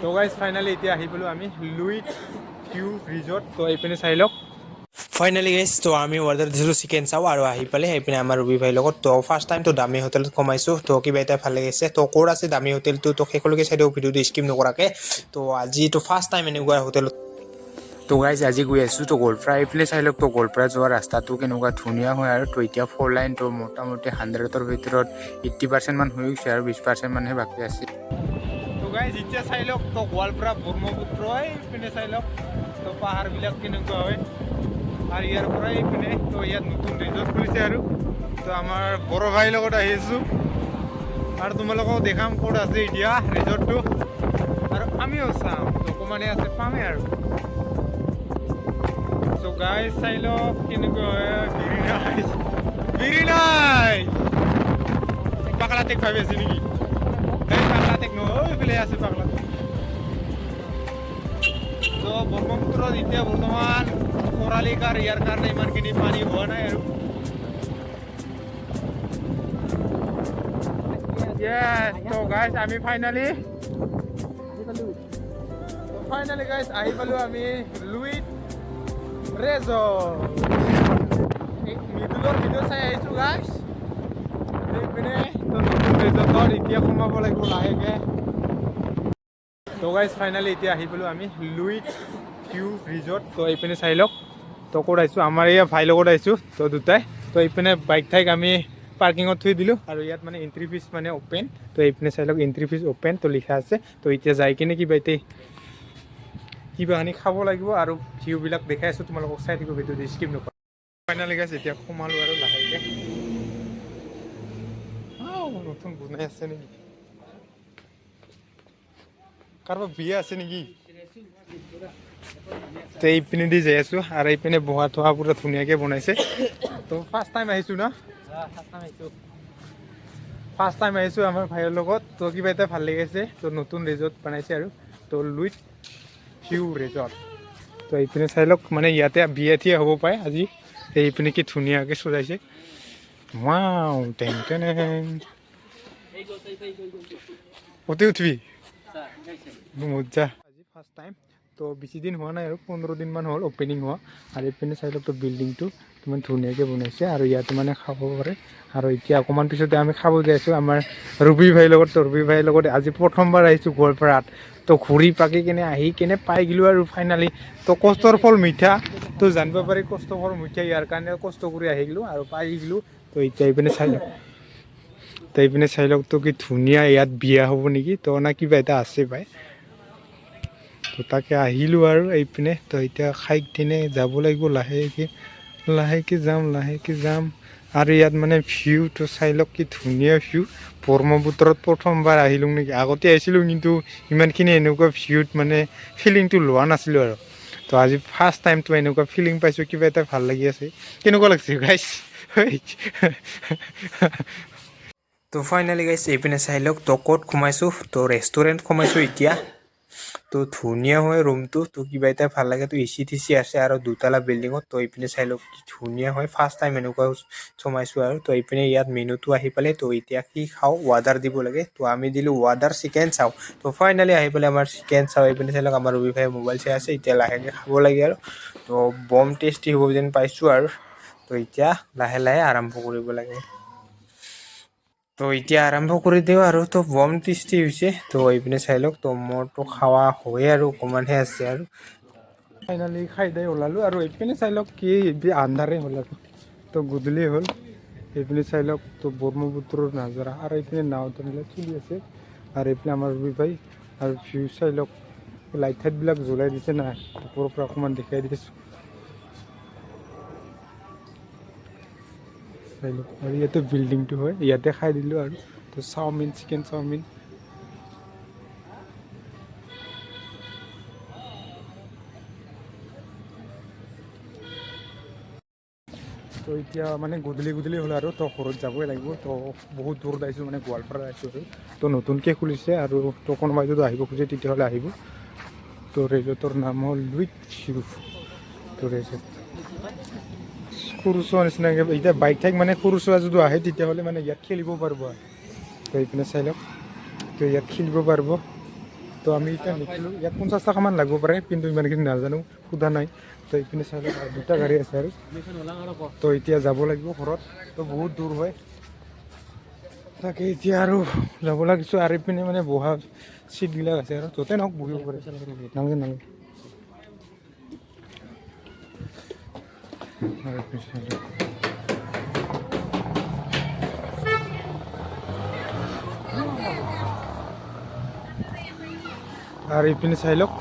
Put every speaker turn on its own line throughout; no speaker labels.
তো guys finally এতিয়া আহি পালোঁ আমি লুইট ভিউ ৰিজৰ্ট। তো এইপিনে চাই লওক। ফাইনালি গাইজ তো আমি অৰ্ডাৰ দিছিলোঁ চিকেন চাও আৰু আহি পালে সেইপিনে আমাৰ ৰবি ভাইৰ লগত। তো ফাৰ্ষ্ট টাইম তো দামী হোটেলত সোমাইছোঁ। তো কিবা এটা ভাল লাগিছে। তো ক'ত আছে দামী হোটেলটো তো শেষলৈকে চাই দিওঁ ভিডিঅ'টো স্কিপ নকৰাকৈ। তো আজি তো ফাৰ্ষ্ট টাইম এনেকুৱা হোটেলত। তো গাইজ আজি গৈ আছোঁ তো গোৱালপাৰা এইফালে চাই লওক। তো গোৱালপাৰা যোৱা ৰাস্তাটো কেনেকুৱা ধুনীয়া হয় আৰু তো এতিয়া 4 লাইন তো মোটামুটি 100ৰ ভিতৰত 80% মান হৈ গৈছে আৰু 20% মানহে বাকী আছে। তো গাইজ এতিয়া চাই লওক তো গোৱালপাৰা ব্ৰহ্মপুত্ৰ এইপিনে চাই লওক। তো পাহাৰবিলাক কেনেকুৱা হয় আৰু ইয়াৰ পৰা এইপিনে তো ইয়াত নতুন ৰিজৰ্ট খুলিছে আৰু তো আমাৰ বড়ো ভাইৰ লগত আহি আছোঁ আৰু তোমালোকক দেখাম ক'ত আছে এতিয়া ৰিজৰ্টটো আৰু আমিও চাম অকণমানে আছে পামেই আৰু। তো গাইজ চাই লওক কেনেকুৱা হয় বিৰি নাই পাগলাতেক ভাবি আছে নেকি? এই পাগলাতেক নহয় এইফালে আছে পাগলাতেক। তো ব্ৰহ্মপুত্ৰত এতিয়া বৰ্তমান খৰালিকাৰ ইয়াৰ কাৰণে ইমানখিনি পানী হোৱা নাই আৰু। তো গাইজ আমি ফাইনালি গাইজ আহি পালোঁ আমি লুইট ৰিজৰ্ট। মিডুলৰ ভিডিঅ' চাই আহিছোঁ গাইজ। এইপিনে তো নতুন ৰিজৰ্টত এতিয়া সোমাব লাগিব লাহেকৈ। তো গাইজ ফাইনালি এতিয়া আহি পালোঁ আমি লুইট ভিউ ৰিজৰ্ট। তো এইপিনে চাই লওক। তো ক'ত আহিছোঁ আমাৰ এয়া ভাইৰ লগত আহিছোঁ তো দুটাই। তো এইপিনে বাইক ঠাইক আমি পাৰ্কিঙত থৈ দিলোঁ আৰু ইয়াত মানে এণ্ট্ৰি ফিজ মানে অ'পেন। তো এইপিনে চাই লওক এণ্ট্ৰি ফিজ অ'পেন তো লিখা আছে। তো এতিয়া যাই কিনে কিবাখিনি খাব লাগিব আৰু ভিউবিলাক দেখাই আছোঁ তোমালোকক। চাই থাকিব ভিডিঅ'টো স্কিপ নকৰা। ফাইনেলি গাইজ এতিয়া সোমালোঁ আৰু লাহেকৈ। নতুন বনাই আছে নেকি? কাৰোবাৰ বিয়া আছে নেকি? তো এইপিনে দি যাই আছোঁ আৰু এইপিনে বহা থোৱা পুৰা ধুনীয়াকৈ বনাইছে। তো ফাৰ্ষ্ট টাইম আহিছোঁ না? ফাৰ্ষ্ট টাইম আহিছোঁ আমাৰ ভাইৰ লগত। তো কিবা এটা ভাল লাগিছে। তো নতুন ৰিজৰ্ট বনাইছে আৰু তো লুইট ভিউ ৰিজৰ্ট। তো এইপিনে চাই লওক মানে ইয়াতে বিয়া থিয়া হ'ব পাৰে আজি। এইপিনে কি ধুনীয়াকৈ সজাইছে। ৱাও টেং টেং অতি উঠবি মজা। আজি ফাৰ্ষ্ট টাইম তো বেছি দিন হোৱা নাই আৰু 15 দিনমান হ'ল অ'পেনিং হোৱা। আৰু এইপিনে চাই লওক তো বিল্ডিংটো কিমান ধুনীয়াকৈ বনাইছে আৰু ইয়াতে মানে খাব পাৰে। আৰু এতিয়া অকণমান পিছতে আমি খাব যাই আছোঁ আমাৰ ৰবি ভাইৰ লগত। তো ৰবি ভাইৰ লগত আজি প্ৰথমবাৰ আহিছোঁ গোৱালপাৰাত। তো ঘূৰি পাকি কিনে আহি কিনে পাই গ'লোঁ আৰু ফাইনেলি। তো কষ্টৰ ফল মিঠা। তো জানিব পাৰি কষ্টৰ ফল মিঠা ইয়াৰ কাৰণে কষ্ট কৰি আহি গ'লোঁ আৰু পাই গ'লোঁ। তো এতিয়া এইপিনে চাই লওক। তো এইপিনে চাই লওক তো কি ধুনীয়া ইয়াত বিয়া হ'ব নেকি? তো না কিবা এটা আছে পাই। তো তাকে আহিলোঁ আৰু এইপিনে। তো এতিয়া খাই কিনে যাব লাগিব লাহেকৈ যাম আৰু ইয়াত মানে ভিউটো চাই লওক কি ধুনীয়া ভিউ। ব্ৰহ্মপুত্ৰত প্ৰথমবাৰ আহিলোঁ নেকি? আগতে আহিছিলোঁ কিন্তু ইমানখিনি এনেকুৱা ভিউত মানে ফিলিংটো লোৱা নাছিলোঁ আৰু। তো আজি ফাৰ্ষ্ট টাইমটো এনেকুৱা ফিলিং পাইছোঁ। কিবা এটা ভাল লাগি আছে। কেনেকুৱা লাগিছে গাইজ? তো ফাইনেলি গাইজ এইপিনে চাই লওক তো ক'ত সোমাইছোঁ? তো ৰেষ্টুৰেণ্ট সোমাইছোঁ এতিয়া। তো ধুনীয়া হয় ৰুমটো। তো কিবা এটা ভাল লাগে। তো এচি টিচি আছে আৰু দুটালা বিল্ডিঙত। তো এইপিনে চাই লওক কি ধুনীয়া হয়। ফাৰ্ষ্ট টাইম এনেকুৱা সোমাইছোঁ আৰু। তো এইপিনে ইয়াত মেনুটো আহি পালে। তো এতিয়া কি খাওঁ অৰ্ডাৰ দিব লাগে। তো আমি দিলোঁ অৰ্ডাৰ চিকেন চাও। তো ফাইনেলি আহি পালে আমাৰ চিকেন চাও। এইপিনে চাই লওক আমাৰ ৰবি ভাই মোবাইল চাই আছে। এতিয়া লাহেকৈ খাব লাগে আৰু। তো বম টেষ্টি হ'ব যেন পাইছোঁ আৰু। তো এতিয়া লাহে লাহে আৰম্ভ কৰিব লাগে। তো এতিয়া আৰম্ভ কৰি দিওঁ আৰু। তো বম টেষ্টি হৈছে। তো এইপিনে চাই লওক তো মোৰতো খাৱা হয়ে আৰু অকণমানহে আছে আৰু। ফাইনেলি খাই দাই ওলালোঁ আৰু এইপিনে চাই লওক কি আন্ধাৰে হ'ল আৰু। তো গধূলি হ'ল। এইপিনে চাই লওক তো ব্ৰহ্মপুত্ৰৰ নাজাৰা আৰু এইপিনে নাও তেনেকৈ চলি আছে। আৰু এইপিনে আমাৰ ৰবি ভাই আৰু ভিউ চাই লওক লাইট চাইটবিলাক জ্বলাই দিছে না। ওপৰৰ পৰা অকণমান দেখাই দিছোঁ চাই লওক। আৰু ইয়াতে বিল্ডিংটো হয় ইয়াতে খাই দিলোঁ আৰু। তো চাওমিন চিকেন চাওমিন। তো এতিয়া মানে গধূলি হ'ল আৰু। তো ঘৰত যাবই লাগিব। তো বহুত দূৰত আহিছোঁ মানে গোৱালপাৰা আহিছোঁ আৰু। তো নতুনকৈ খুলিছে আৰু। তো কোনোবাই যদি আহিব খোজে তেতিয়াহ'লে আহিব। তো ৰিজৰ্টৰ নাম হ'ল লুইট ভিউ। তো ৰিজৰ্ট সৰু চোৱা নিচিনাকৈ এতিয়া বাইক ঠাইক মানে সৰু চোৱা যদি আহে তেতিয়াহ'লে মানে ইয়াত খেলিব পাৰিব আৰু। তো এইপিনে চাই লওক তো ইয়াত খেলিব পাৰিব। তো তো আমি এতিয়া নিছিলোঁ ইয়াত 50 টকামান লাগিব পাৰে কিন্তু ইমানখিনি নাজানো সোধা নাই তো এইপিনে চাই লওক দুটা গাড়ী আছে আৰু তো এতিয়া যাব লাগিব ঘৰত তো বহুত দূৰ হয় তাকে এতিয়া আৰু যাব লাগিছোঁ আৰু ইপিনে মানে বহা চিটবিলাক আছে আৰু য'তে নহওক বহিব পাৰে নালাগে নালাগে আৰু এইপিনে চাই লওক আৰু এইপিনে চাই লওক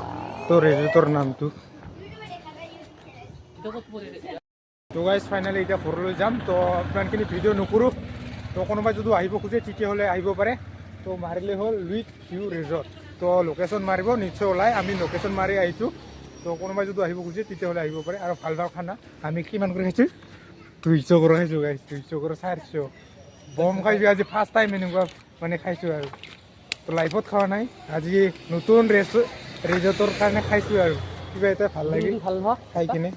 তো ৰেজৰ্টৰ নামটো তো গাইজ ফাইনেলি এতিয়া ঘৰলৈ যাম তো ইমানখিনি ভিডিঅ' নকৰোঁ তো কোনোবাই যদি আহিব খোজে তেতিয়াহ'লে আহিব পাৰে তো মাৰিলে হ'ল লুইট ভিউ ৰিজৰ্ট তো লোকেশ্যন মাৰিব নিশ্চয় ওলাই আমি লোকেশ্যন মাৰি আহিছোঁ তো কোনোবাই যদি আহিব খোজে তেতিয়াহ'লে আহিব পাৰে আৰু ভাল ভাল খানা আমি কিমান কৰি খাইছোঁ 200 কৰি খাইছোঁ গাইজ 200 কৰি 400 বম খাইছোঁ আজি ফাৰ্ষ্ট টাইম এনেকুৱা মানে খাইছোঁ আৰু তো লাইফত খোৱা নাই আজি নতুন ৰিজৰ্টৰ কাৰণে খাইছোঁ আৰু কিবা এটা ভাল লাগিল খাই কিনে